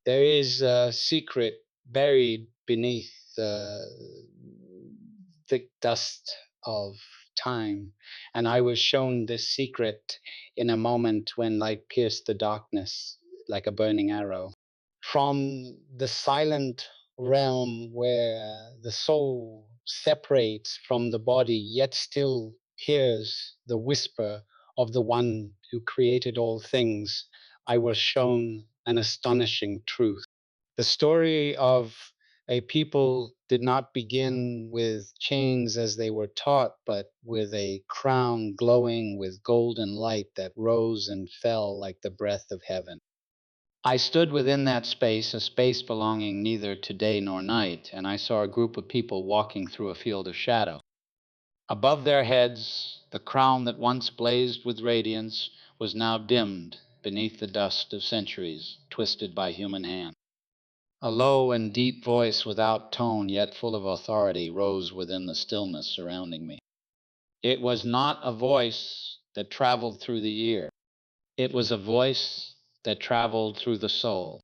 There is a secret buried beneath the thick dust of time, and I was shown this secret in a moment when light pierced the darkness like a burning arrow. From the silent realm where the soul separates from the body, yet still hears the whisper of the one who created all things, I was shown an astonishing truth. The story of a people did not begin with chains as they were taught, but with a crown glowing with golden light that rose and fell like the breath of heaven. I stood within that space, a space belonging neither to day nor night, and I saw a group of people walking through a field of shadow. Above their heads, the crown that once blazed with radiance was now dimmed beneath the dust of centuries, twisted by human hand. A low and deep voice without tone, yet full of authority, rose within the stillness surrounding me. It was not a voice that traveled through the ear. It was a voice that traveled through the soul.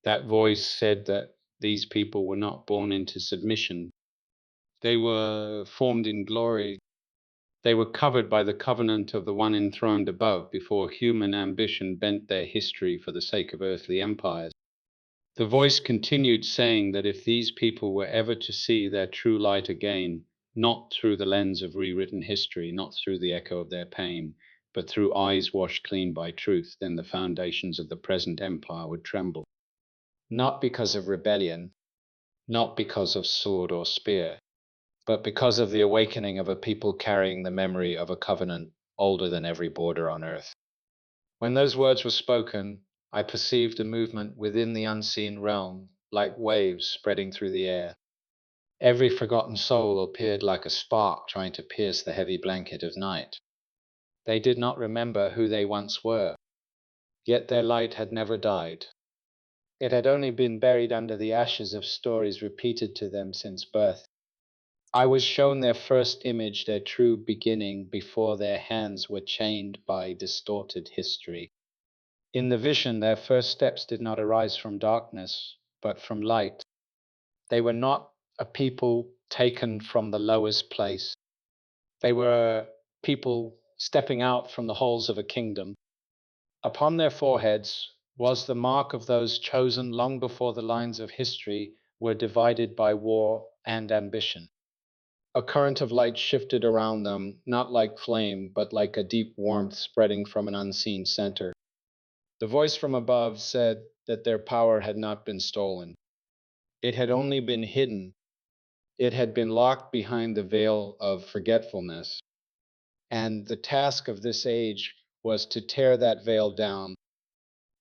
That voice said that these people were not born into submission. They were formed in glory. They were covered by the covenant of the one enthroned above before human ambition bent their history for the sake of earthly empires. The voice continued saying that if these people were ever to see their true light again, not through the lens of rewritten history, not through the echo of their pain, but through eyes washed clean by truth, then the foundations of the present empire would tremble. Not because of rebellion, not because of sword or spear, but because of the awakening of a people carrying the memory of a covenant older than every border on earth. When those words were spoken, I perceived a movement within the unseen realm, like waves spreading through the air. Every forgotten soul appeared like a spark trying to pierce the heavy blanket of night. They did not remember who they once were, yet their light had never died. It had only been buried under the ashes of stories repeated to them since birth. I was shown their first image, their true beginning, before their hands were chained by distorted history. In the vision, their first steps did not arise from darkness, but from light. They were not a people taken from the lowest place. They were people stepping out from the halls of a kingdom. Upon their foreheads was the mark of those chosen long before the lines of history were divided by war and ambition. A current of light shifted around them, not like flame, but like a deep warmth spreading from an unseen center. The voice from above said that their power had not been stolen. It had only been hidden. It had been locked behind the veil of forgetfulness. And the task of this age was to tear that veil down.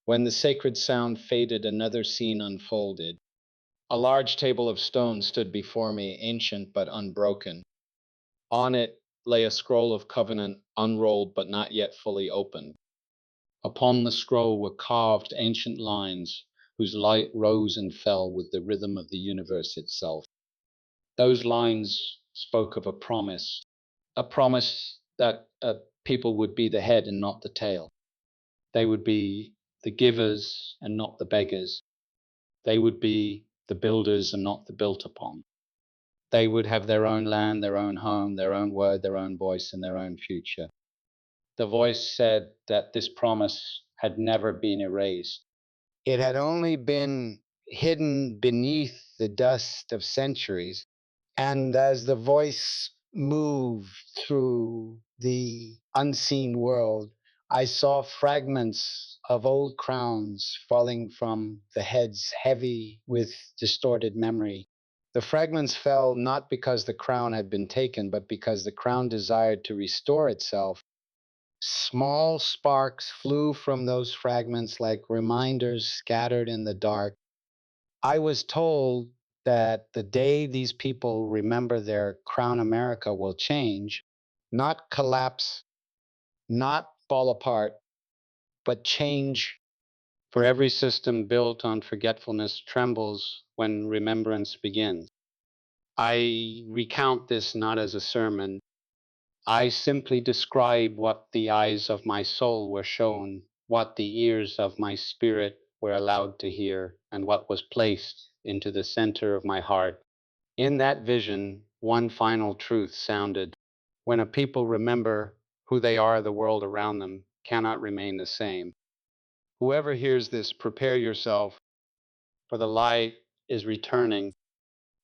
When the sacred sound faded, another scene unfolded. A large table of stone stood before me, ancient but unbroken. On it lay a scroll of covenant, unrolled but not yet fully opened. Upon the scroll were carved ancient lines whose light rose and fell with the rhythm of the universe itself. Those lines spoke of a promise that people would be the head and not the tail. They would be the givers and not the beggars. They would be the builders and not the built upon. They would have their own land, their own home, their own word, their own voice, and their own future. The voice said that this promise had never been erased. It had only been hidden beneath the dust of centuries. And as the voice moved through the unseen world, I saw fragments of old crowns falling from the heads heavy with distorted memory. The fragments fell not because the crown had been taken, but because the crown desired to restore itself. Small sparks flew from those fragments like reminders scattered in the dark. I was told that the day these people remember their Crown America will change, not collapse, not fall apart, but change. For every system built on forgetfulness trembles when remembrance begins. I recount this not as a sermon. I simply describe what the eyes of my soul were shown, what the ears of my spirit were allowed to hear and what was placed into the center of my heart. In that vision, one final truth sounded. When a people remember who they are, the world around them cannot remain the same. Whoever hears this, prepare yourself, for the light is returning.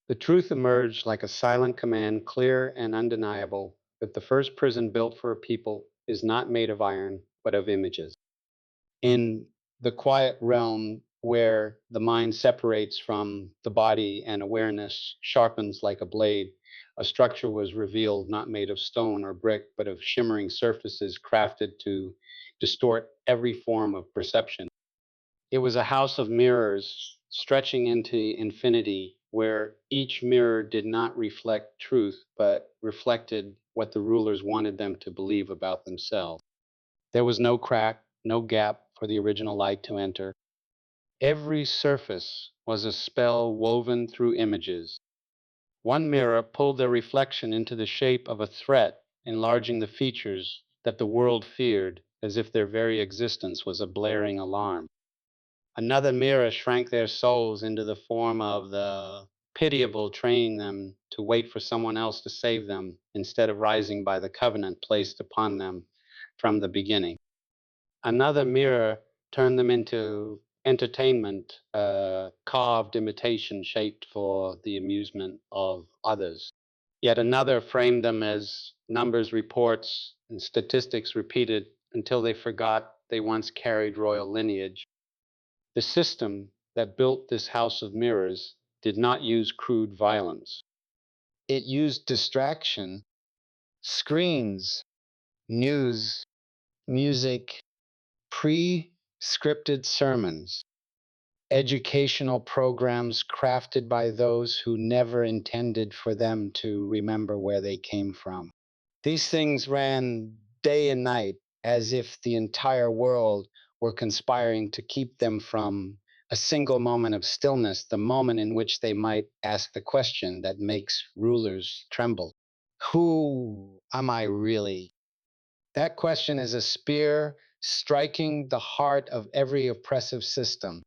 The truth emerged like a silent command, clear and undeniable, that the first prison built for a people is not made of iron, but of images. In the quiet realm where the mind separates from the body and awareness sharpens like a blade, a structure was revealed not made of stone or brick, but of shimmering surfaces crafted to distort every form of perception. It was a house of mirrors stretching into infinity, where each mirror did not reflect truth, but reflected what the rulers wanted them to believe about themselves. There was no crack, no gap for the original light to enter. Every surface was a spell woven through images. One mirror pulled their reflection into the shape of a threat, enlarging the features that the world feared, as if their very existence was a blaring alarm. Another mirror shrank their souls into the form of the pitiable, training them to wait for someone else to save them instead of rising by the covenant placed upon them from the beginning. Another mirror turned them into entertainment, carved imitation shaped for the amusement of others. Yet another framed them as numbers, reports, and statistics repeated until they forgot they once carried royal lineage. The system that built this house of mirrors did not use crude violence. It used distraction, screens, news, music, pre scripted sermons, educational programs crafted by those who never intended for them to remember where they came from. These things ran day and night as if the entire world were conspiring to keep them from a single moment of stillness, the moment in which they might ask the question that makes rulers tremble. Who am I really? That question is a spear striking the heart of every oppressive system,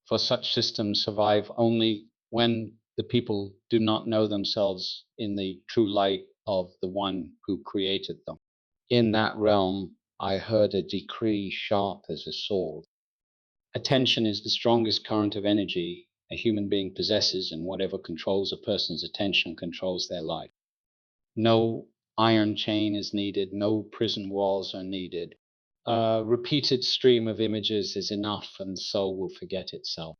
for such systems survive only when the people do not know themselves in the true light of the one who created them. In that realm, I heard a decree sharp as a sword. Attention is the strongest current of energy a human being possesses, and whatever controls a person's attention controls their life. No iron chain is needed, no prison walls are needed. A repeated stream of images is enough, and the soul will forget itself.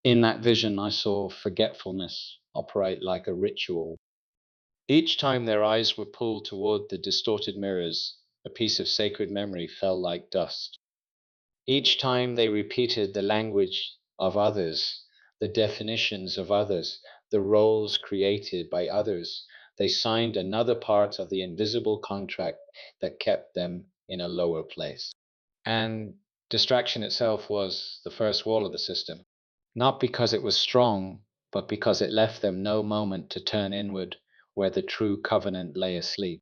In that vision, I saw forgetfulness operate like a ritual. Each time their eyes were pulled toward the distorted mirrors, a piece of sacred memory fell like dust. Each time they repeated the language of others, the definitions of others, the roles created by others, they signed another part of the invisible contract that kept them in a lower place. And distraction itself was the first wall of the system, not because it was strong, but because it left them no moment to turn inward where the true covenant lay asleep.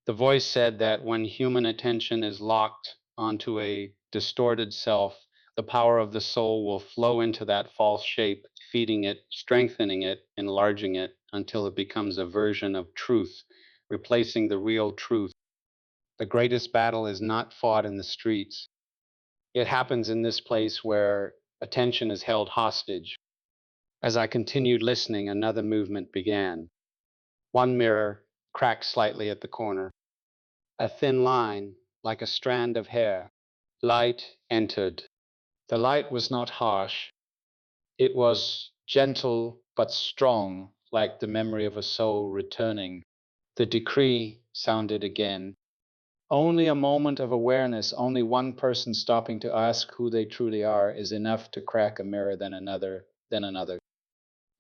The voice said that when human attention is locked onto a distorted self, the power of the soul will flow into that false shape, feeding it, strengthening it, enlarging it until it becomes a version of truth, replacing the real truth. The greatest battle is not fought in the streets. It happens in this place where attention is held hostage. As I continued listening, another movement began. One mirror cracked slightly at the corner. A thin line, like a strand of hair. Light entered. The light was not harsh. It was gentle but strong, like the memory of a soul returning. The decree sounded again. Only a moment of awareness, only one person stopping to ask who they truly are, is enough to crack a mirror, then another, then another.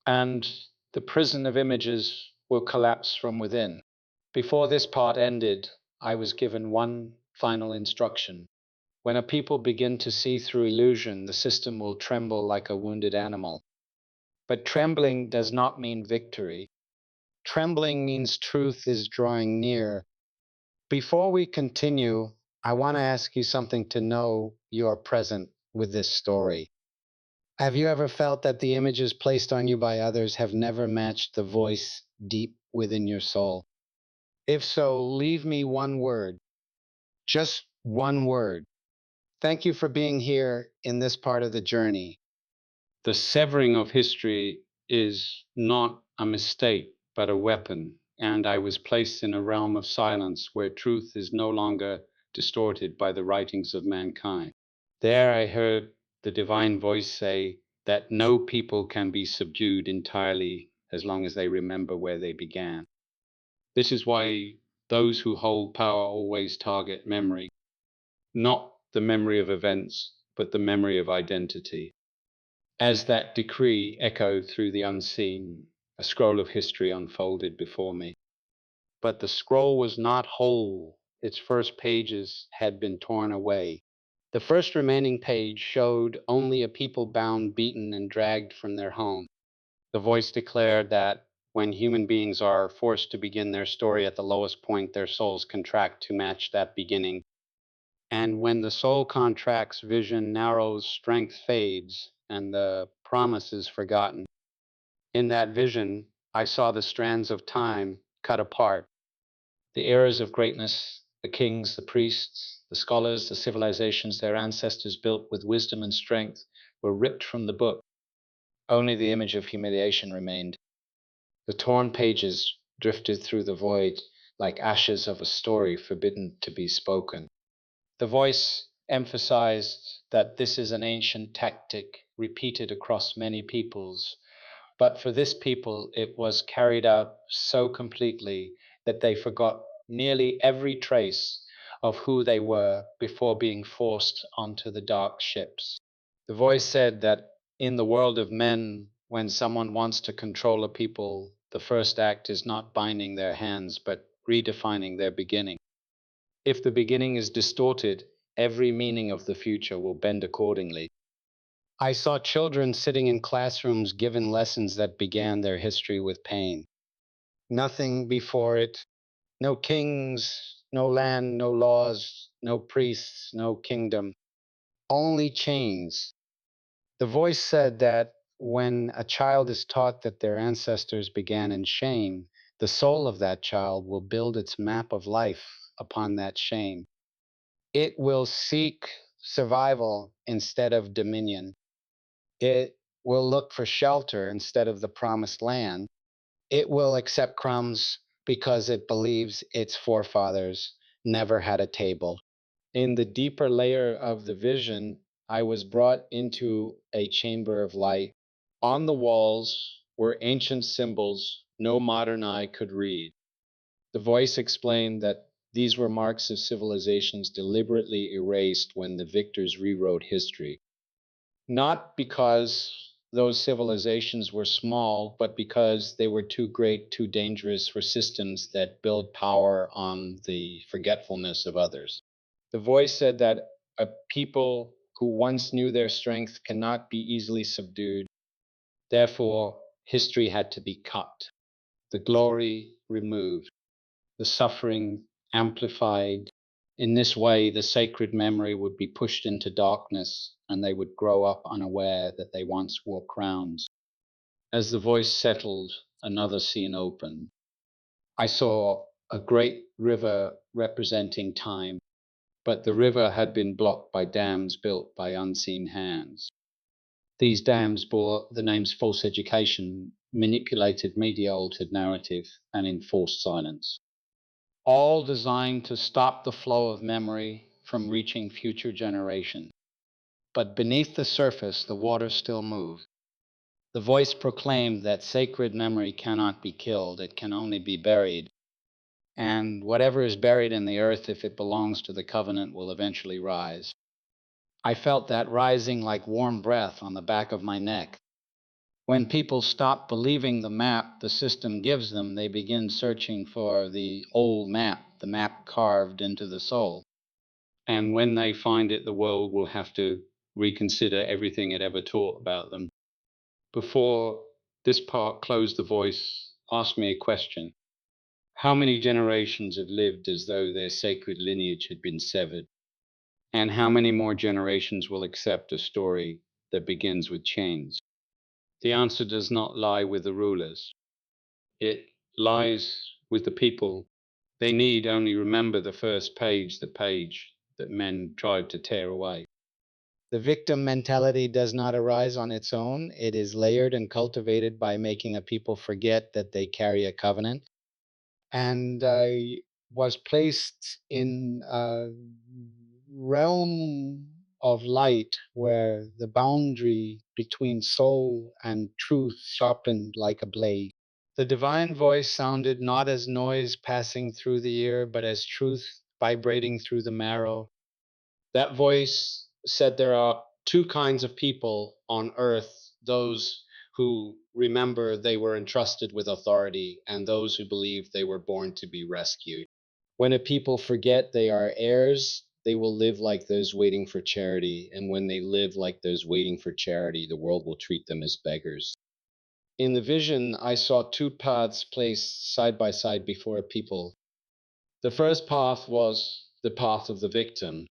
And the prison of images will collapse from within. Before this part ended, I was given one final instruction. When a people begin to see through illusion, the system will tremble like a wounded animal. But trembling does not mean victory. Trembling means truth is drawing near. Before we continue, I want to ask you something to know you are present with this story. Have you ever felt that the images placed on you by others have never matched the voice deep within your soul? If so, leave me one word, just one word. Thank you for being here in this part of the journey. The severing of history is not a mistake, but a weapon, and I was placed in a realm of silence where truth is no longer distorted by the writings of mankind. There I heard the divine voice say that no people can be subdued entirely as long as they remember where they began. This is why those who hold power always target memory, not the memory of events, but the memory of identity. As that decree echoed through the unseen, a scroll of history unfolded before me. But the scroll was not whole. Its first pages had been torn away. The first remaining page showed only a people bound, beaten, and dragged from their home. The voice declared that when human beings are forced to begin their story at the lowest point, their souls contract to match that beginning. And when the soul contracts, vision narrows, strength fades, and the promise is forgotten. In that vision, I saw the strands of time cut apart. The eras of greatness, the kings, the priests, the scholars, the civilizations their ancestors built with wisdom and strength were ripped from the book. Only the image of humiliation remained. The torn pages drifted through the void like ashes of a story forbidden to be spoken. The voice emphasized that this is an ancient tactic repeated across many peoples, but for this people it was carried out so completely that they forgot nearly every trace of who they were before being forced onto the dark ships. The voice said that in the world of men, when someone wants to control a people, the first act is not binding their hands, but redefining their beginning. If the beginning is distorted, every meaning of the future will bend accordingly. I saw children sitting in classrooms given lessons that began their history with pain. Nothing before it, no kings, no land, no laws, no priests, no kingdom, only chains. The voice said that when a child is taught that their ancestors began in shame, the soul of that child will build its map of life upon that shame. It will seek survival instead of dominion. It will look for shelter instead of the promised land. It will accept crumbs because it believes its forefathers never had a table. In the deeper layer of the vision, I was brought into a chamber of light. On the walls were ancient symbols no modern eye could read. The voice explained that these were marks of civilizations deliberately erased when the victors rewrote history. Not because those civilizations were small, but because they were too great, too dangerous for systems that build power on the forgetfulness of others. The voice said that a people who once knew their strength cannot be easily subdued. Therefore, history had to be cut, the glory removed, the suffering amplified. In this way, the sacred memory would be pushed into darkness and they would grow up unaware that they once wore crowns. As the voice settled, another scene opened. I saw a great river representing time, but the river had been blocked by dams built by unseen hands. These dams bore the names false education, manipulated media altered narrative, and enforced silence, all designed to stop the flow of memory from reaching future generations. But beneath the surface, the water still moved. The voice proclaimed that sacred memory cannot be killed, it can only be buried. And whatever is buried in the earth, if it belongs to the covenant, will eventually rise. I felt that rising like warm breath on the back of my neck. When people stop believing the map the system gives them, they begin searching for the old map, the map carved into the soul. And when they find it, the world will have to reconsider everything it ever taught about them. Before this part closed, the voice asked me a question. How many generations have lived as though their sacred lineage had been severed? And how many more generations will accept a story that begins with chains? The answer does not lie with the rulers. It lies with the people. They need only remember the first page, the page that men tried to tear away. The victim mentality does not arise on its own. It is layered and cultivated by making a people forget that they carry a covenant. And was placed in a realm of light where the boundary between soul and truth sharpened like a blade. The divine voice sounded not as noise passing through the ear, but as truth vibrating through the marrow. That voice said there are two kinds of people on earth: those who remember they were entrusted with authority, and those who believe they were born to be rescued. When a people forget they are heirs, they will live like those waiting for charity. And when they live like those waiting for charity, the world will treat them as beggars. In the vision, I saw two paths placed side by side before a people. The first path was the path of the victim.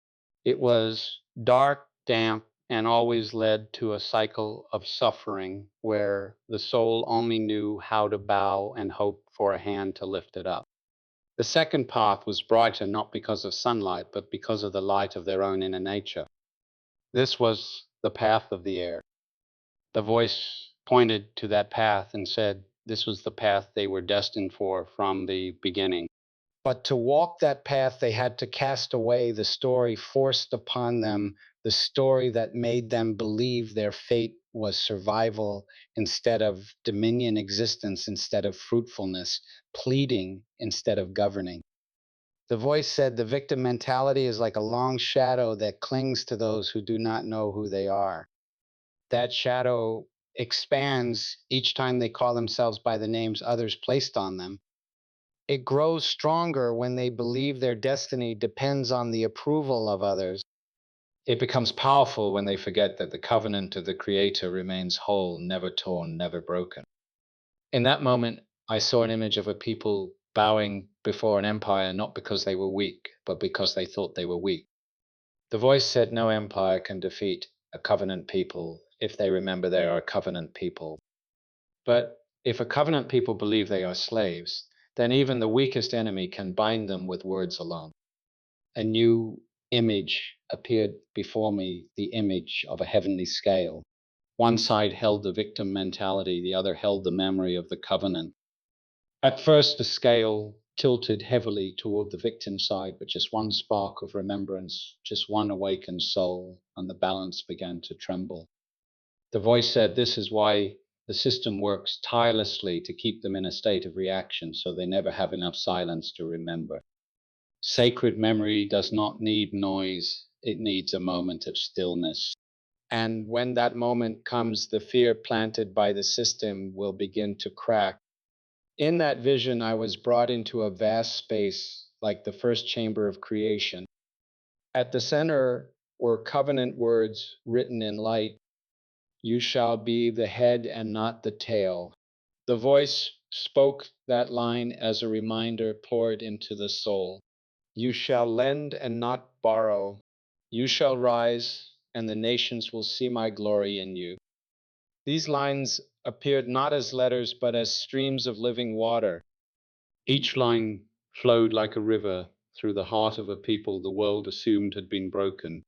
It was dark, damp, and always led to a cycle of suffering where the soul only knew how to bow and hope for a hand to lift it up. The second path was brighter not because of sunlight, but because of the light of their own inner nature. This was the path of the air. The voice pointed to that path and said this was the path they were destined for from the beginning. But to walk that path, they had to cast away the story forced upon them, the story that made them believe their fate was survival instead of dominion, existence instead of fruitfulness, pleading instead of governing. The voice said the victim mentality is like a long shadow that clings to those who do not know who they are. That shadow expands each time they call themselves by the names others placed on them. It grows stronger when they believe their destiny depends on the approval of others. It becomes powerful when they forget that the covenant of the Creator remains whole, never torn, never broken. In that moment, I saw an image of a people bowing before an empire not because they were weak, but because they thought they were weak. The voice said no empire can defeat a covenant people if they remember they are a covenant people. But if a covenant people believe they are slaves, then even the weakest enemy can bind them with words alone. A new image appeared before me, the image of a heavenly scale. One side held the victim mentality, the other held the memory of the covenant. At first, the scale tilted heavily toward the victim side, but just one spark of remembrance, just one awakened soul, and the balance began to tremble. The voice said, this is why the system works tirelessly to keep them in a state of reaction, so they never have enough silence to remember. Sacred memory does not need noise, it needs a moment of stillness. And when that moment comes, the fear planted by the system will begin to crack. In that vision, I was brought into a vast space like the first chamber of creation. At the center were covenant words written in light. You shall be the head and not the tail. The voice spoke that line as a reminder poured into the soul. You shall lend and not borrow. You shall rise, and the nations will see my glory in you. These lines appeared not as letters, but as streams of living water. Each line flowed like a river through the heart of a people the world assumed had been broken.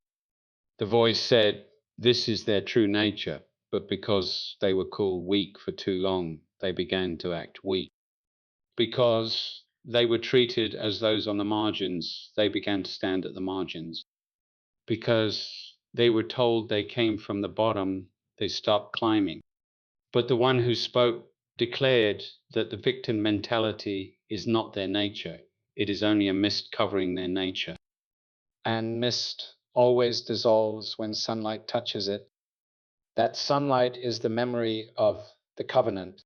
The voice said, this is their true nature, but because they were called weak for too long, they began to act weak. Because they were treated as those on the margins, they began to stand at the margins. Because they were told they came from the bottom, they stopped climbing. But the one who spoke declared that the victim mentality is not their nature. It is only a mist covering their nature. And mist always dissolves when sunlight touches it. That sunlight is the memory of the covenant.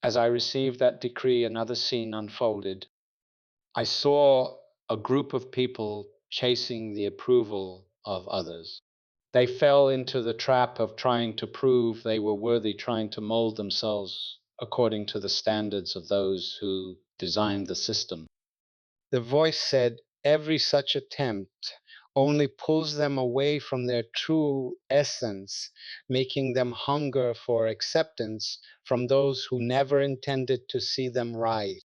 As I received that decree, another scene unfolded. I saw a group of people chasing the approval of others. They fell into the trap of trying to prove they were worthy, trying to mold themselves according to the standards of those who designed the system. The voice said, every such attempt only pulls them away from their true essence, making them hunger for acceptance from those who never intended to see them rise.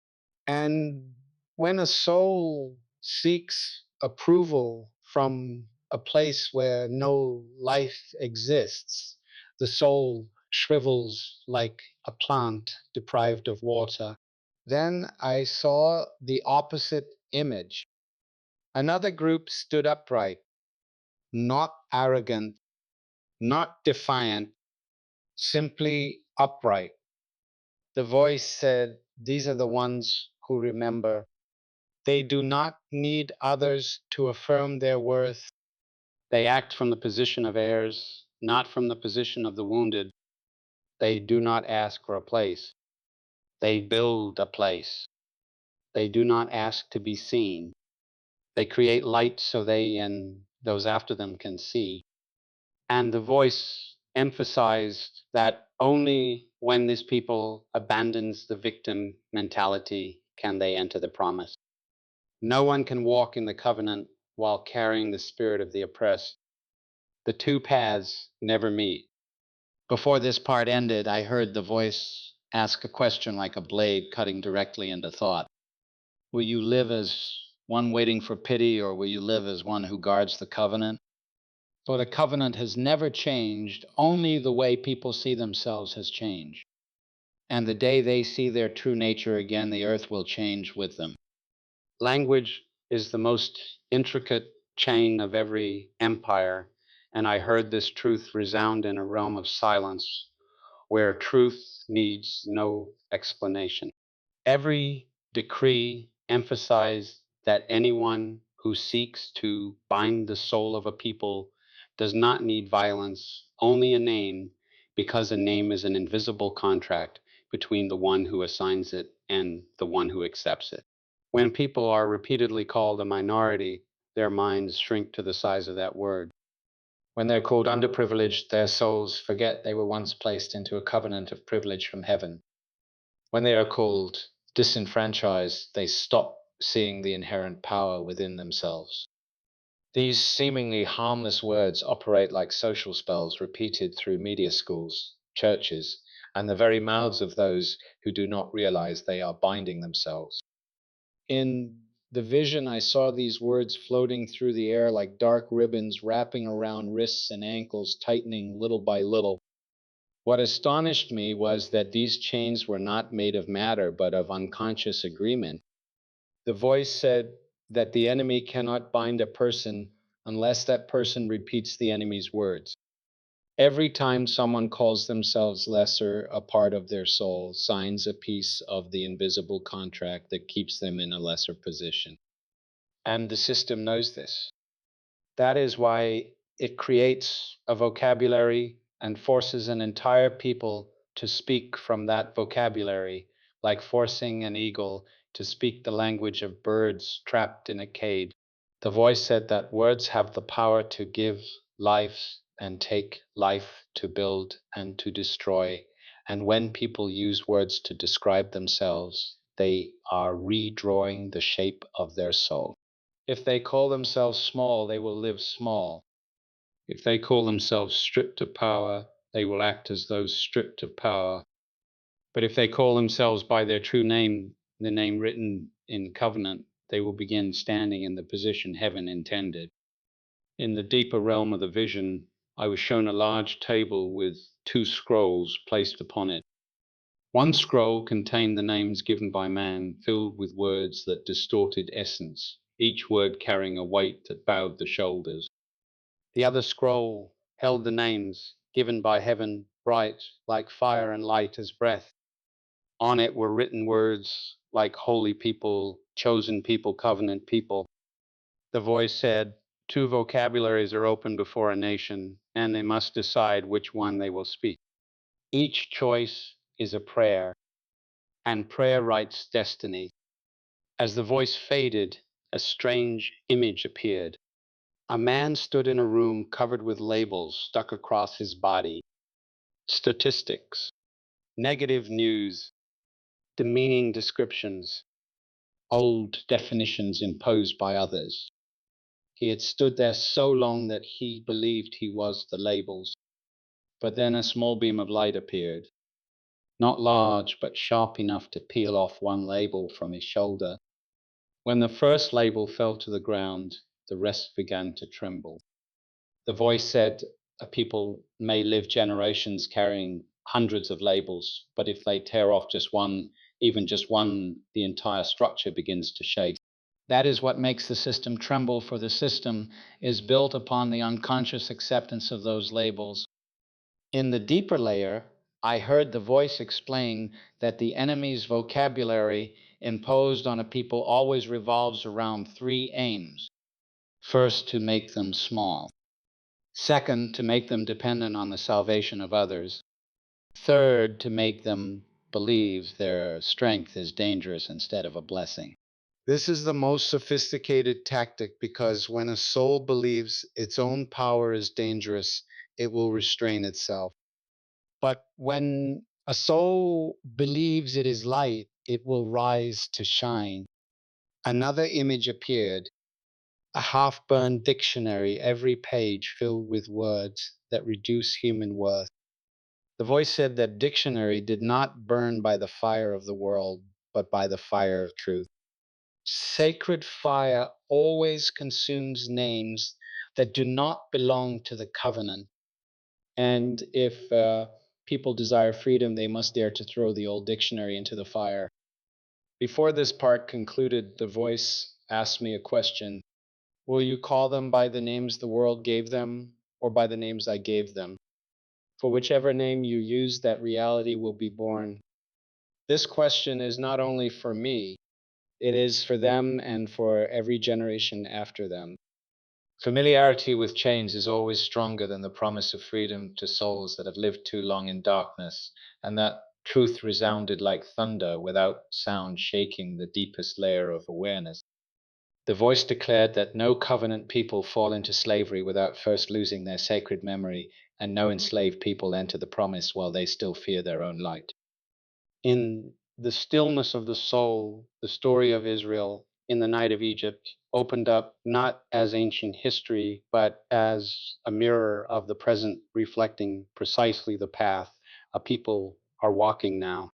And when a soul seeks approval from a place where no life exists, the soul shrivels like a plant deprived of water. Then I saw the opposite image. Another group stood upright, not arrogant, not defiant, simply upright. The voice said, "These are the ones who remember. They do not need others to affirm their worth. They act from the position of heirs, not from the position of the wounded. They do not ask for a place. They build a place. They do not ask to be seen. They create light so they and those after them can see." And the voice emphasized that only when this people abandons the victim mentality can they enter the promise. No one can walk in the covenant while carrying the spirit of the oppressed. The two paths never meet. Before this part ended, I heard the voice ask a question like a blade cutting directly into thought. Will you live as one waiting for pity, or will you live as one who guards the covenant? For the covenant has never changed, only the way people see themselves has changed. And the day they see their true nature again, the earth will change with them. Language is the most intricate chain of every empire, and I heard this truth resound in a realm of silence where truth needs no explanation. Every decree emphasized that anyone who seeks to bind the soul of a people does not need violence, only a name, because a name is an invisible contract between the one who assigns it and the one who accepts it. When people are repeatedly called a minority, their minds shrink to the size of that word. When they're called underprivileged, their souls forget they were once placed into a covenant of privilege from heaven. When they are called disenfranchised, they stop seeing the inherent power within themselves. These seemingly harmless words operate like social spells repeated through media schools, churches, and the very mouths of those who do not realize they are binding themselves. In the vision, I saw these words floating through the air like dark ribbons wrapping around wrists and ankles, tightening little by little. What astonished me was that these chains were not made of matter, but of unconscious agreement. The voice said that the enemy cannot bind a person unless that person repeats the enemy's words. Every time someone calls themselves lesser, a part of their soul signs a piece of the invisible contract that keeps them in a lesser position. And the system knows this. That is why it creates a vocabulary and forces an entire people to speak from that vocabulary, like forcing an eagle to speak the language of birds trapped in a cage. The voice said that words have the power to give life and take life, to build and to destroy. And when people use words to describe themselves, they are redrawing the shape of their soul. If they call themselves small, they will live small. If they call themselves stripped of power, they will act as those stripped of power. But if they call themselves by their true name, the name written in covenant, they will begin standing in the position heaven intended. In the deeper realm of the vision, I was shown a large table with two scrolls placed upon it. One scroll contained the names given by man, filled with words that distorted essence, each word carrying a weight that bowed the shoulders. The other scroll held the names given by heaven, bright like fire and light as breath. On it were written words like holy people, chosen people, covenant people. The voice said, two vocabularies are open before a nation, and they must decide which one they will speak. Each choice is a prayer, and prayer writes destiny. As the voice faded, a strange image appeared. A man stood in a room covered with labels stuck across his body. Statistics, negative news, demeaning descriptions, old definitions imposed by others. He had stood there so long that he believed he was the labels. But then a small beam of light appeared, not large, but sharp enough to peel off one label from his shoulder. When the first label fell to the ground, the rest began to tremble. The voice said, "A people may live generations carrying hundreds of labels, but if they tear off just one, even just one, the entire structure begins to shake." That is what makes the system tremble, for the system is built upon the unconscious acceptance of those labels. In the deeper layer, I heard the voice explain that the enemy's vocabulary imposed on a people always revolves around three aims. First, to make them small. Second, to make them dependent on the salvation of others. Third, to make them believe their strength is dangerous instead of a blessing. This is the most sophisticated tactic because when a soul believes its own power is dangerous, it will restrain itself. But when a soul believes it is light, it will rise to shine. Another image appeared, a half burned dictionary, every page filled with words that reduce human worth. The voice said that dictionary did not burn by the fire of the world, but by the fire of truth. Sacred fire always consumes names that do not belong to the covenant. And if people desire freedom, they must dare to throw the old dictionary into the fire. Before this part concluded, the voice asked me a question. Will you call them by the names the world gave them, or by the names I gave them? For whichever name you use, that reality will be born. This question is not only for me, it is for them and for every generation after them. Familiarity with chains is always stronger than the promise of freedom to souls that have lived too long in darkness, and that truth resounded like thunder without sound shaking the deepest layer of awareness. The voice declared that no covenant people fall into slavery without first losing their sacred memory, and no enslaved people enter the promise while they still fear their own light. In the stillness of the soul, the story of Israel in the night of Egypt opened up not as ancient history, but as a mirror of the present, reflecting precisely the path a people are walking now.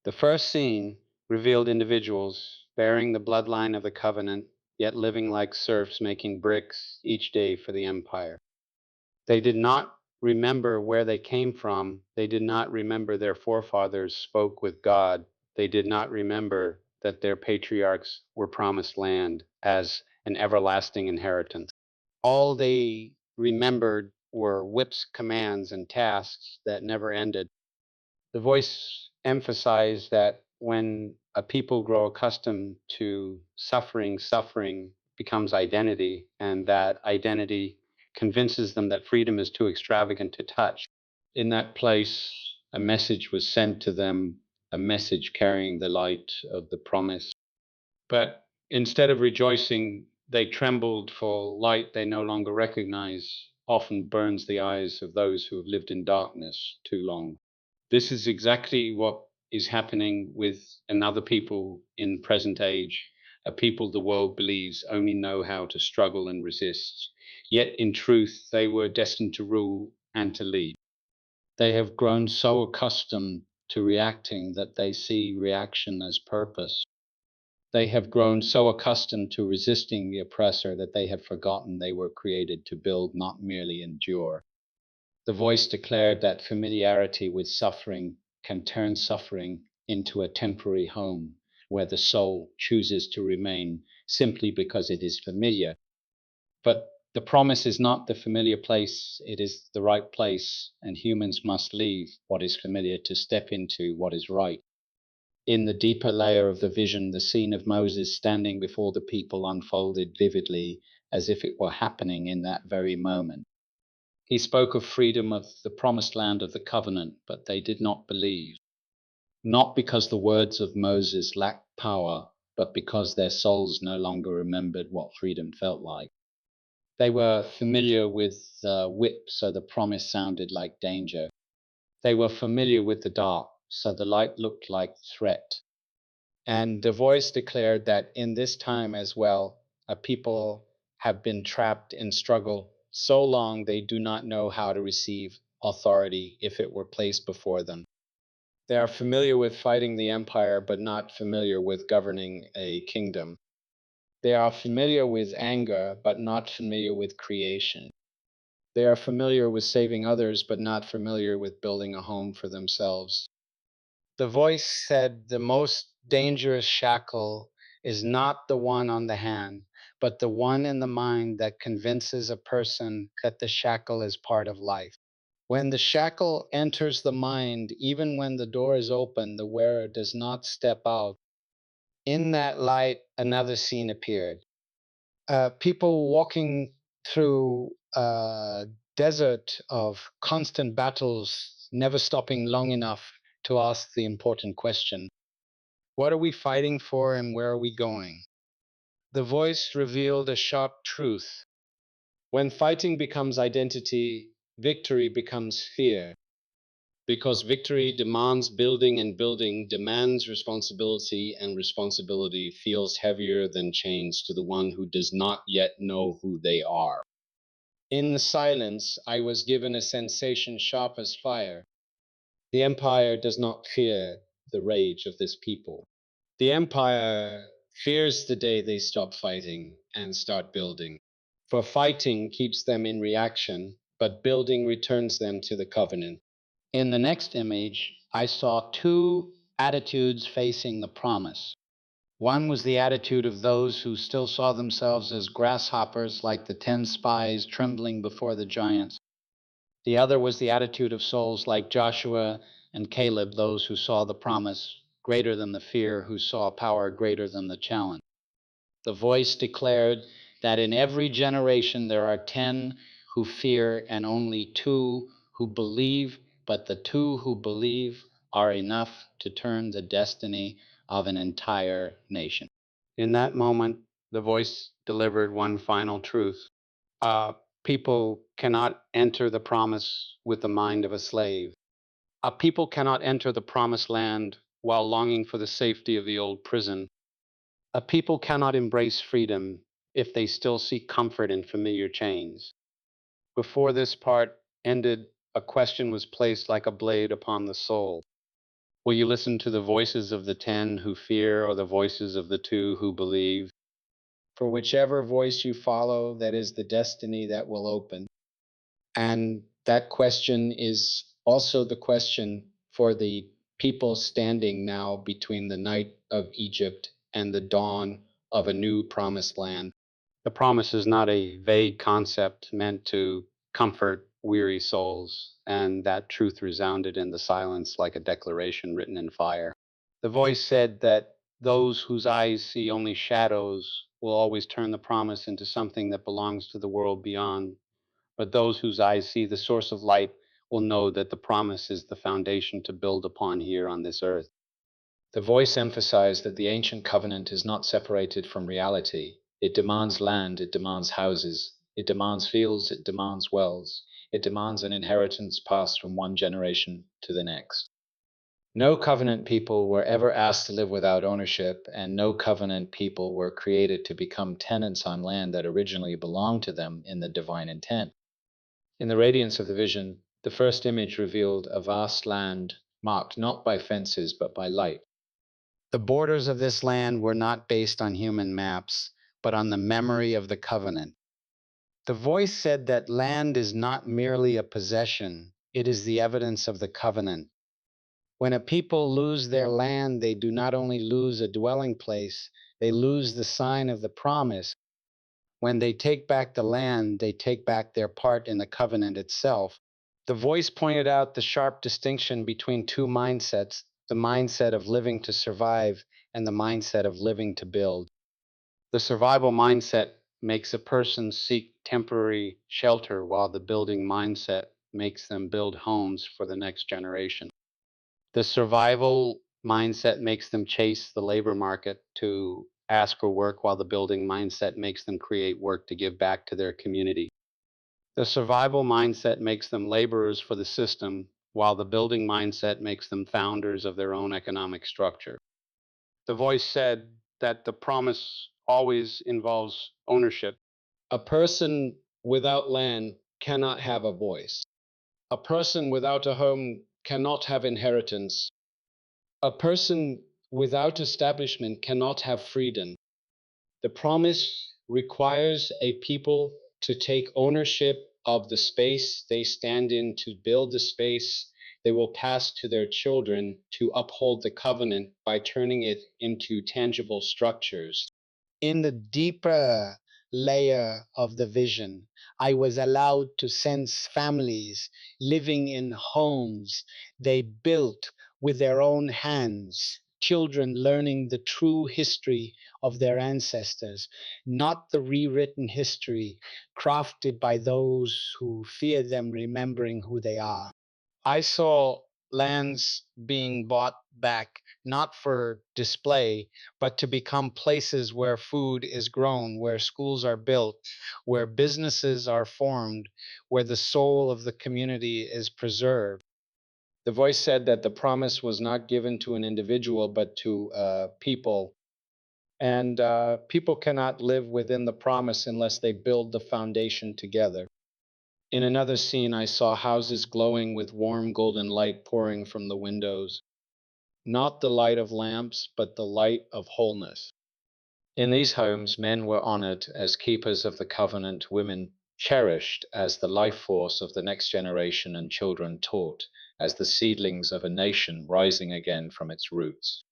The first scene revealed individuals bearing the bloodline of the covenant, yet living like serfs, making bricks each day for the empire. They did not remember where they came from. They did not remember their forefathers spoke with God. They did not remember that their patriarchs were promised land as an everlasting inheritance. All they remembered were whips, commands, and tasks that never ended. The voice emphasized that when a people grow accustomed to suffering, suffering becomes identity, and that identity convinces them that freedom is too extravagant to touch. In that place, a message was sent to them, a message carrying the light of the promise. But instead of rejoicing, they trembled, for light they no longer recognize often burns the eyes of those who have lived in darkness too long. This is exactly what is happening with another people in present age, a people the world believes only know how to struggle and resist. Yet in truth, they were destined to rule and to lead. They have grown so accustomed to reacting that they see reaction as purpose. They have grown so accustomed to resisting the oppressor that they have forgotten they were created to build, not merely endure. The voice declared that familiarity with suffering can turn suffering into a temporary home where the soul chooses to remain simply because it is familiar. But the promise is not the familiar place, it is the right place, and humans must leave what is familiar to step into what is right. In the deeper layer of the vision, the scene of Moses standing before the people unfolded vividly as if it were happening in that very moment. He spoke of freedom of the promised land of the covenant, but they did not believe. Not because the words of Moses lacked power, but because their souls no longer remembered what freedom felt like. They were familiar with whip, so the promise sounded like danger. They were familiar with the dark, so the light looked like threat. And the voice declared that in this time as well, a people have been trapped in struggle so long they do not know how to receive authority if it were placed before them. They are familiar with fighting the empire, but not familiar with governing a kingdom. They are familiar with anger, but not familiar with creation. They are familiar with saving others, but not familiar with building a home for themselves. The voice said the most dangerous shackle is not the one on the hand, but the one in the mind that convinces a person that the shackle is part of life. When the shackle enters the mind, even when the door is open, the wearer does not step out. In that light, another scene appeared. People walking through a desert of constant battles, never stopping long enough to ask the important question: what are we fighting for and where are we going? The voice revealed a sharp truth. When fighting becomes identity, victory becomes fear. Because victory demands building and building demands responsibility, and responsibility feels heavier than chains to the one who does not yet know who they are. In the silence, I was given a sensation sharp as fire. The empire does not fear the rage of this people. The empire fears the day they stop fighting and start building. For fighting keeps them in reaction, but building returns them to the covenant. In the next image, I saw two attitudes facing the promise. One was the attitude of those who still saw themselves as grasshoppers, like the 10 spies trembling before the giants. The other was the attitude of souls like Joshua and Caleb, those who saw the promise greater than the fear, who saw power greater than the challenge. The voice declared that in every generation there are 10 who fear and only 2 who believe, but the 2 who believe are enough to turn the destiny of an entire nation. In that moment, the voice delivered one final truth. People cannot enter the promise with the mind of a slave. A people cannot enter the promised land while longing for the safety of the old prison. A people cannot embrace freedom if they still seek comfort in familiar chains. Before this part ended, a question was placed like a blade upon the soul. Will you listen to the voices of the 10 who fear, or the voices of the 2 who believe? For whichever voice you follow, that is the destiny that will open. And that question is also the question for the people standing now between the night of Egypt and the dawn of a new promised land. The promise is not a vague concept meant to comfort weary souls, and that truth resounded in the silence like a declaration written in fire. The voice said that those whose eyes see only shadows will always turn the promise into something that belongs to the world beyond, but those whose eyes see the source of light will know that the promise is the foundation to build upon here on this earth. The voice emphasized that the ancient covenant is not separated from reality. It demands land, it demands houses, it demands fields, it demands wells, it demands an inheritance passed from one generation to the next. No covenant people were ever asked to live without ownership, and no covenant people were created to become tenants on land that originally belonged to them in the divine intent. In the radiance of the vision, the first image revealed a vast land marked not by fences but by light. The borders of this land were not based on human maps, but on the memory of the covenant. The voice said that land is not merely a possession, it is the evidence of the covenant. When a people lose their land, they do not only lose a dwelling place, they lose the sign of the promise. When they take back the land, they take back their part in the covenant itself. The voice pointed out the sharp distinction between two mindsets: the mindset of living to survive and the mindset of living to build. The survival mindset makes a person seek temporary shelter, while the building mindset makes them build homes for the next generation. The survival mindset makes them chase the labor market to ask for work, while the building mindset makes them create work to give back to their community. The survival mindset makes them laborers for the system, while the building mindset makes them founders of their own economic structure. The voice said that the promise always involves ownership. A person without land cannot have a voice. A person without a home cannot have inheritance. A person without establishment cannot have freedom. The promise requires a people to take ownership of the space they stand in, to build the space they will pass to their children, to uphold the covenant by turning it into tangible structures. In the deeper layer of the vision, I was allowed to sense families living in homes they built with their own hands, children learning the true history of their ancestors, not the rewritten history crafted by those who fear them remembering who they are. I saw lands being bought back not for display, but to become places where food is grown, where schools are built, where businesses are formed, where the soul of the community is preserved. The voice said that the promise was not given to an individual, but to people. And people cannot live within the promise unless they build the foundation together. In another scene, I saw houses glowing with warm golden light pouring from the windows. Not the light of lamps, but the light of wholeness. In these homes, men were honored as keepers of the covenant, women cherished as the life force of the next generation, and children taught as the seedlings of a nation rising again from its roots.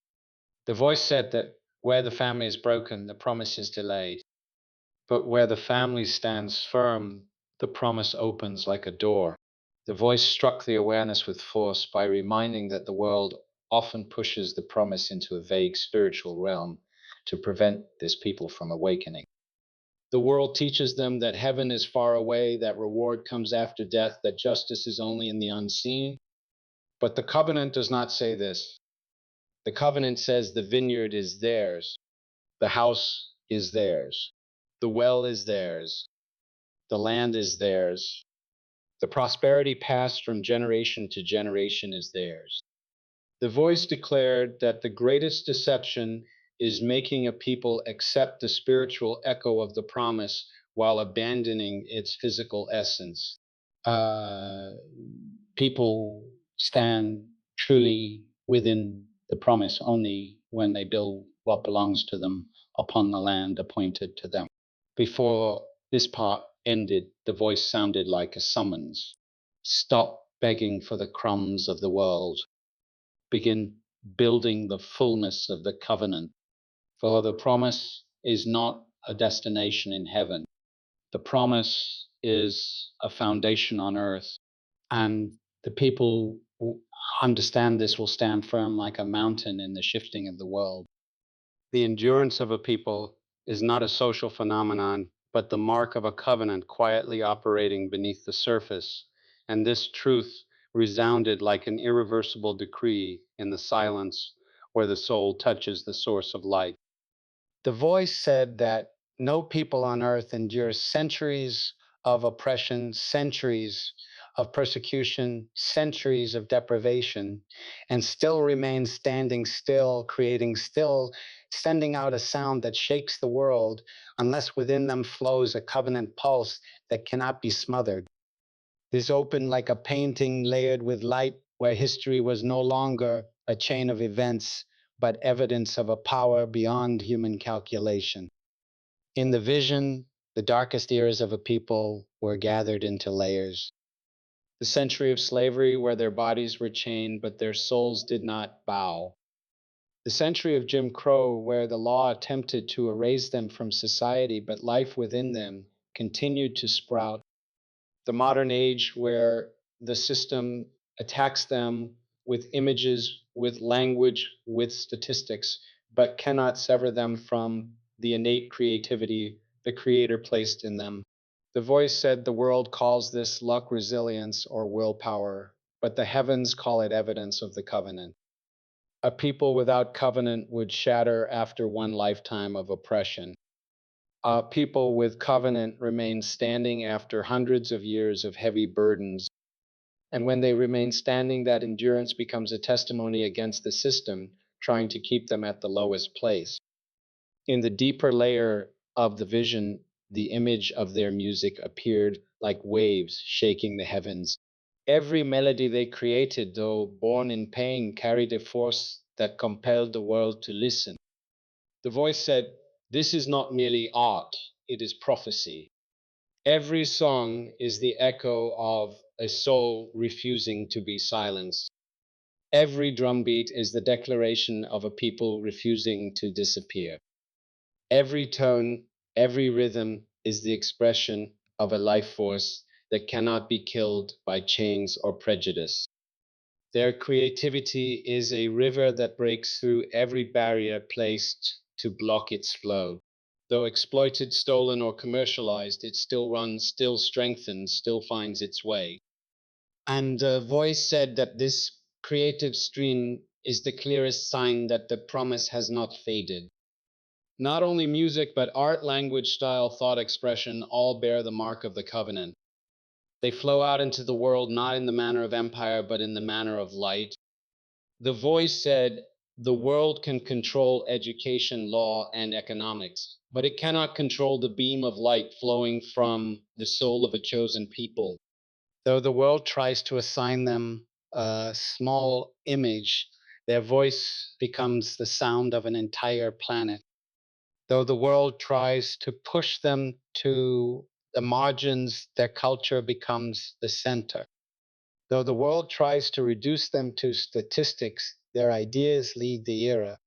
The voice said that where the family is broken, the promise is delayed. But where the family stands firm, the promise opens like a door. The voice struck the awareness with force by reminding that the world often pushes the promise into a vague spiritual realm to prevent this people from awakening. The world teaches them that heaven is far away, that reward comes after death, that justice is only in the unseen. But the covenant does not say this. The covenant says the vineyard is theirs, the house is theirs, the well is theirs, the land is theirs. The prosperity passed from generation to generation is theirs. The voice declared that the greatest deception is making a people accept the spiritual echo of the promise while abandoning its physical essence. Uh, People stand truly within the promise only when they build what belongs to them upon the land appointed to them. Before this part ended, the voice sounded like a summons. Stop begging for the crumbs of the world. Begin building the fullness of the covenant. For the promise is not a destination in heaven. The promise is a foundation on earth. And the people who understand this will stand firm like a mountain in the shifting of the world. The endurance of a people is not a social phenomenon, but the mark of a covenant quietly operating beneath the surface. And this truth resounded like an irreversible decree in the silence where the soul touches the source of life. The voice said that no people on earth endures centuries of oppression, centuries of persecution, centuries of deprivation, and still remain standing still, creating still, sending out a sound that shakes the world, unless within them flows a covenant pulse that cannot be smothered. This opened like a painting layered with light, where history was no longer a chain of events, but evidence of a power beyond human calculation. In the vision, the darkest eras of a people were gathered into layers. The century of slavery, where their bodies were chained, but their souls did not bow. The century of Jim Crow, where the law attempted to erase them from society, but life within them continued to sprout. The modern age where the system attacks them with images, with language, with statistics, but cannot sever them from the innate creativity the Creator placed in them. The voice said the world calls this luck, resilience, or willpower, but the heavens call it evidence of the covenant. A people without covenant would shatter after one lifetime of oppression. People with covenant remain standing after hundreds of years of heavy burdens. And when they remain standing, that endurance becomes a testimony against the system trying to keep them at the lowest place. In the deeper layer of the vision, the image of their music appeared like waves shaking the heavens. Every melody they created, though born in pain, carried a force that compelled the world to listen. The voice said, "This is not merely art, it is prophecy." Every song is the echo of a soul refusing to be silenced. Every drumbeat is the declaration of a people refusing to disappear. Every tone, every rhythm is the expression of a life force that cannot be killed by chains or prejudice. Their creativity is a river that breaks through every barrier placed to block its flow. Though exploited, stolen, or commercialized, it still runs, still strengthens, still finds its way. And the voice said that this creative stream is the clearest sign that the promise has not faded. Not only music, but art, language, style, thought expression all bear the mark of the covenant. They flow out into the world not in the manner of empire, but in the manner of light. The voice said, "The world can control education, law, and economics, but it cannot control the beam of light flowing from the soul of a chosen people." Though the world tries to assign them a small image, their voice becomes the sound of an entire planet. Though the world tries to push them to the margins, their culture becomes the center. Though the world tries to reduce them to statistics, their ideas lead the era.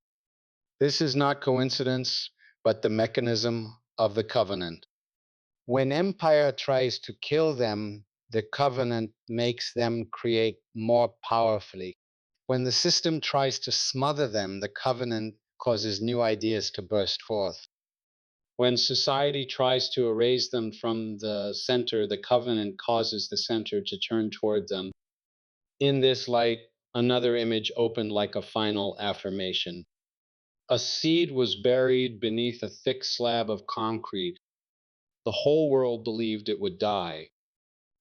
This is not coincidence, but the mechanism of the covenant. When empire tries to kill them, the covenant makes them create more powerfully. When the system tries to smother them, the covenant causes new ideas to burst forth. When society tries to erase them from the center, the covenant causes the center to turn toward them. In this light, another image opened like a final affirmation. A seed was buried beneath a thick slab of concrete. The whole world believed it would die.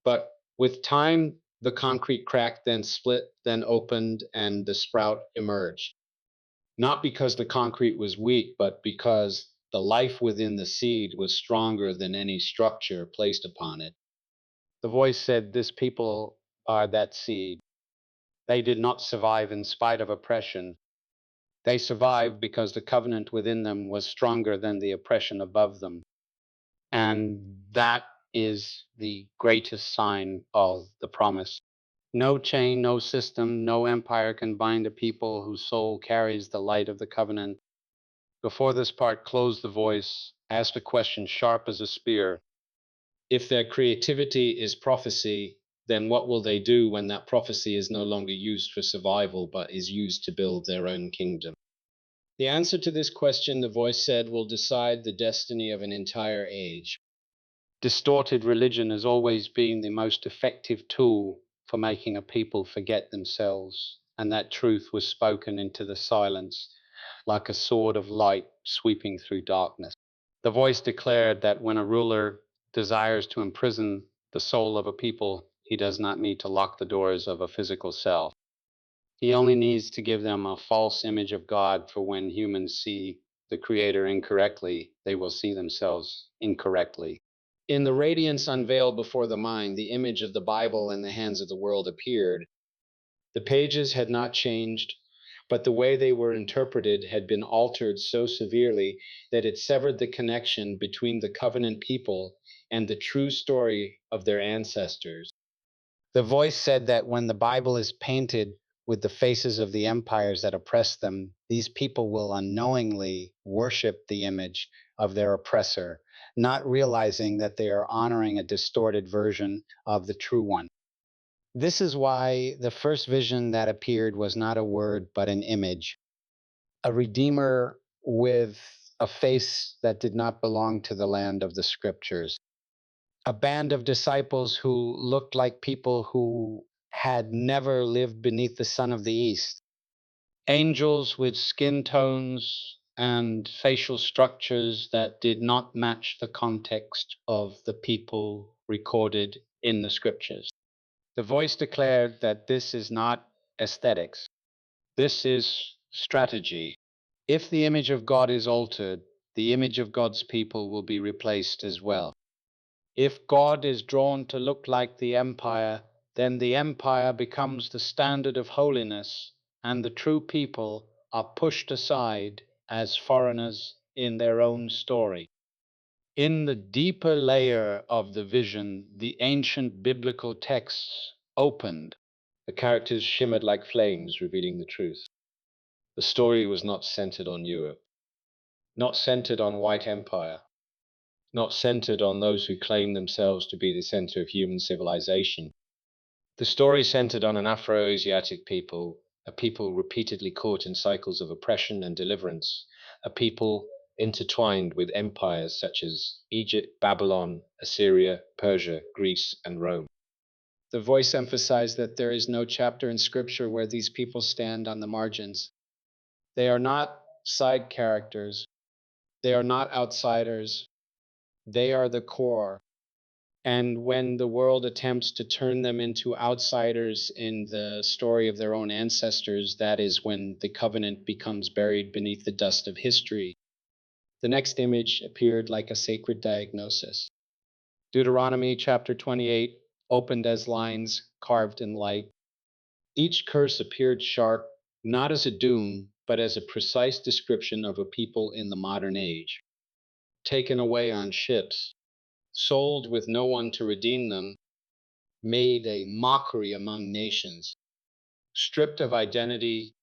But with time, the concrete cracked, then split, then opened, and the sprout emerged. Not because the concrete was weak, but because the life within the seed was stronger than any structure placed upon it. The voice said, "This people are that seed. They did not survive in spite of oppression. They survived because the covenant within them was stronger than the oppression above them." And that is the greatest sign of the promise. No chain, no system, no empire can bind a people whose soul carries the light of the covenant. Before this part closed, the voice asked a question sharp as a spear. If their creativity is prophecy, then what will they do when that prophecy is no longer used for survival, but is used to build their own kingdom? The answer to this question, the voice said, will decide the destiny of an entire age. Distorted religion has always been the most effective tool for making a people forget themselves, and that truth was spoken into the silence like a sword of light sweeping through darkness. The voice declared that when a ruler desires to imprison the soul of a people, he does not need to lock the doors of a physical cell. He only needs to give them a false image of God, for when humans see the Creator incorrectly, they will see themselves incorrectly. In the radiance unveiled before the mind, the image of the Bible in the hands of the world appeared. The pages had not changed, but the way they were interpreted had been altered so severely that it severed the connection between the covenant people and the true story of their ancestors. The voice said that when the Bible is painted with the faces of the empires that oppress them, these people will unknowingly worship the image of their oppressor, not realizing that they are honoring a distorted version of the true one. This is why the first vision that appeared was not a word, but an image, a redeemer with a face that did not belong to the land of the scriptures, a band of disciples who looked like people who had never lived beneath the sun of the east, angels with skin tones and facial structures that did not match the context of the people recorded in the scriptures. The voice declared that this is not aesthetics, this is strategy. If the image of God is altered, the image of God's people will be replaced as well. If God is drawn to look like the empire, then the empire becomes the standard of holiness, and the true people are pushed aside as foreigners in their own story. In the deeper layer of the vision, the ancient biblical texts opened. The characters shimmered like flames, revealing the truth. The story was not centered on Europe, not centered on white empire, not centered on those who claim themselves to be the center of human civilization. The story centered on an Afro-Asiatic people, a people repeatedly caught in cycles of oppression and deliverance, a people intertwined with empires such as Egypt, Babylon, Assyria, Persia, Greece, and Rome. The voice emphasized that there is no chapter in Scripture where these people stand on the margins. They are not side characters. They are not outsiders. They are the core. And when the world attempts to turn them into outsiders in the story of their own ancestors, that is when the covenant becomes buried beneath the dust of history. The next image appeared like a sacred diagnosis. Deuteronomy chapter 28 opened as lines carved in light. Each curse appeared sharp, not as a doom, but as a precise description of a people in the modern age. Taken away on ships, sold with no one to redeem them, made a mockery among nations, stripped of identity,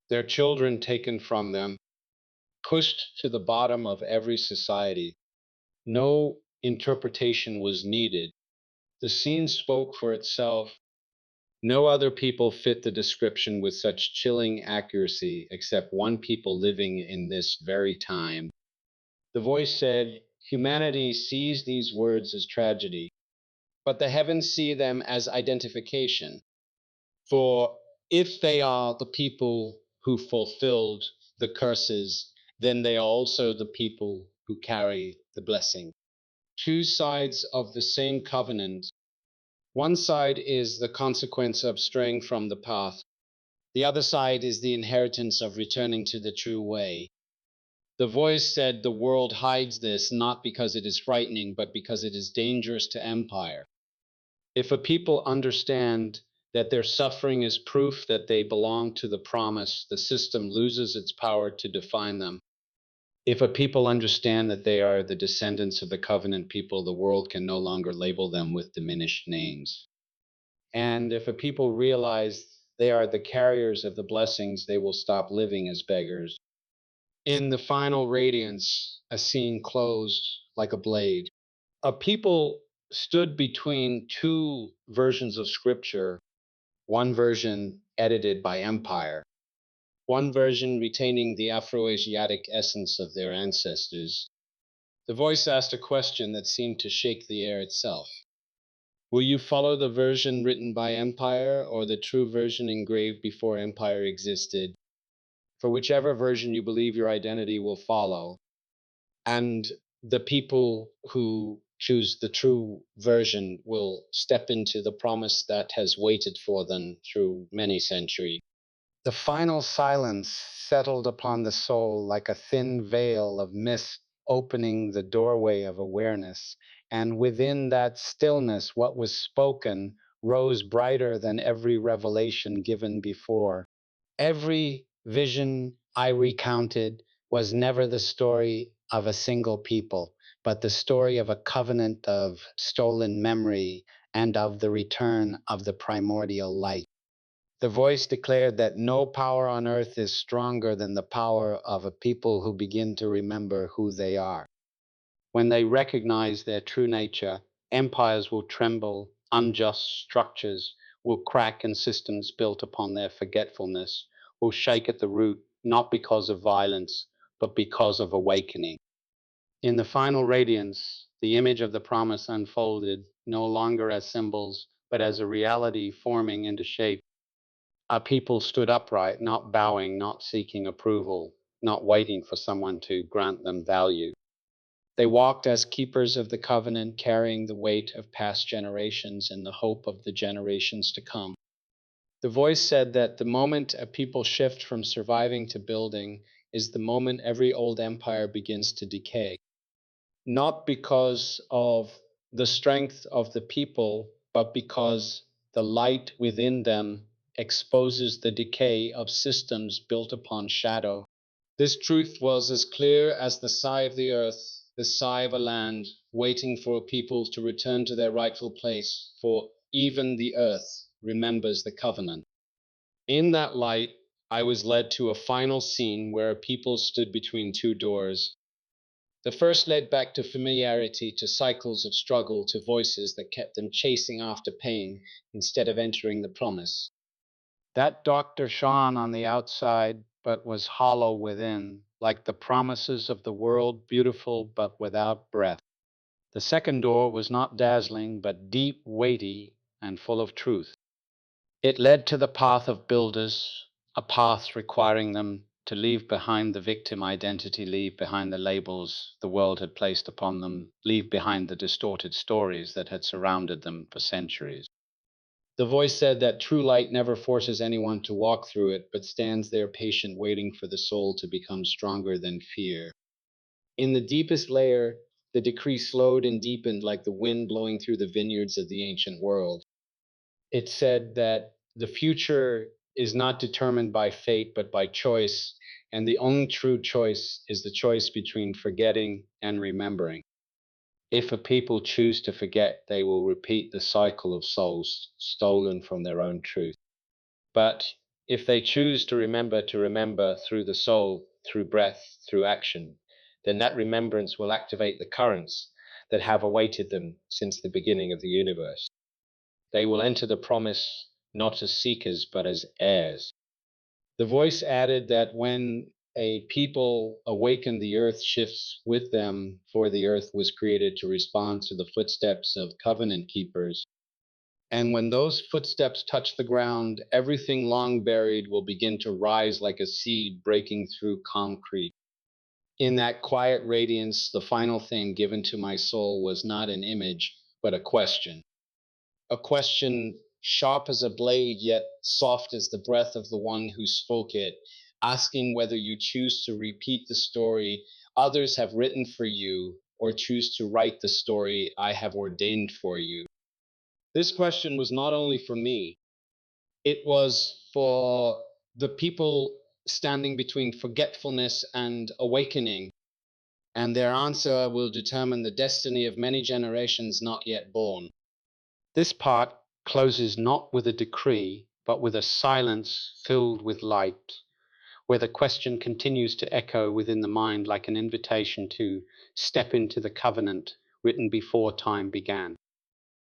their children taken from them, pushed to the bottom of every society. No interpretation was needed. The scene spoke for itself. No other people fit the description with such chilling accuracy except one people living in this very time. The voice said, "Humanity sees these words as tragedy, but the heavens see them as identification. For if they are the people who fulfilled the curses, then they are also the people who carry the blessing." Two sides of the same covenant. One side is the consequence of straying from the path. The other side is the inheritance of returning to the true way. The voice said the world hides this not because it is frightening, but because it is dangerous to empire. If a people understand that their suffering is proof that they belong to the promise, the system loses its power to define them. If a people understand that they are the descendants of the covenant people, the world can no longer label them with diminished names. And if a people realize they are the carriers of the blessings, they will stop living as beggars. In the final radiance, a scene closed like a blade. A people stood between two versions of scripture, one version edited by empire, one version retaining the Afro-Asiatic essence of their ancestors. The voice asked a question that seemed to shake the air itself. Will you follow the version written by empire or the true version engraved before empire existed? For whichever version you believe your identity will follow. And the people who choose the true version will step into the promise that has waited for them through many centuries. The final silence settled upon the soul like a thin veil of mist opening the doorway of awareness. And within that stillness, what was spoken rose brighter than every revelation given before. Every vision I recounted was never the story of a single people, but the story of a covenant of stolen memory and of the return of the primordial light. The voice declared that no power on earth is stronger than the power of a people who begin to remember who they are. When they recognize their true nature, empires will tremble, unjust structures will crack, and systems built upon their forgetfulness will shake at the root, not because of violence, but because of awakening. In the final radiance, the image of the promise unfolded no longer as symbols, but as a reality forming into shape. Our people stood upright, not bowing, not seeking approval, not waiting for someone to grant them value. They walked as keepers of the covenant, carrying the weight of past generations and the hope of the generations to come. The voice said that the moment a people shift from surviving to building, is the moment every old empire begins to decay, not because of the strength of the people, but because the light within them exposes the decay of systems built upon shadow. This truth was as clear as the sigh of the earth, the sigh of a land waiting for peoples to return to their rightful place, for even the earth remembers the covenant. In that light, I was led to a final scene where a people stood between two doors. The first led back to familiarity, to cycles of struggle, to voices that kept them chasing after pain instead of entering the promise. That doctor shone on the outside, but was hollow within, like the promises of the world, beautiful but without breath. The second door was not dazzling, but deep, weighty, and full of truth. It led to the path of builders, a path requiring them to leave behind the victim identity, leave behind the labels the world had placed upon them, leave behind the distorted stories that had surrounded them for centuries. The voice said that true light never forces anyone to walk through it, but stands there patient, waiting for the soul to become stronger than fear. In the deepest layer, the decree slowed and deepened like the wind blowing through the vineyards of the ancient world. It said that the future is not determined by fate, but by choice, and the only true choice is the choice between forgetting and remembering. If a people choose to forget, they will repeat the cycle of souls stolen from their own truth. But if they choose to remember through the soul, through breath, through action, then that remembrance will activate the currents that have awaited them since the beginning of the universe. They will enter the promise not as seekers, but as heirs. The voice added that when a people awaken, the earth shifts with them, for the earth was created to respond to the footsteps of covenant keepers. And when those footsteps touch the ground, everything long buried will begin to rise like a seed breaking through concrete. In that quiet radiance, the final thing given to my soul was not an image, but a question sharp as a blade, yet soft as the breath of the one who spoke it, asking whether you choose to repeat the story others have written for you or choose to write the story I have ordained for you. This question was not only for me, it was for the people standing between forgetfulness and awakening, and their answer will determine the destiny of many generations not yet born. This part closes not with a decree, but with a silence filled with light, where the question continues to echo within the mind like an invitation to step into the covenant written before time began.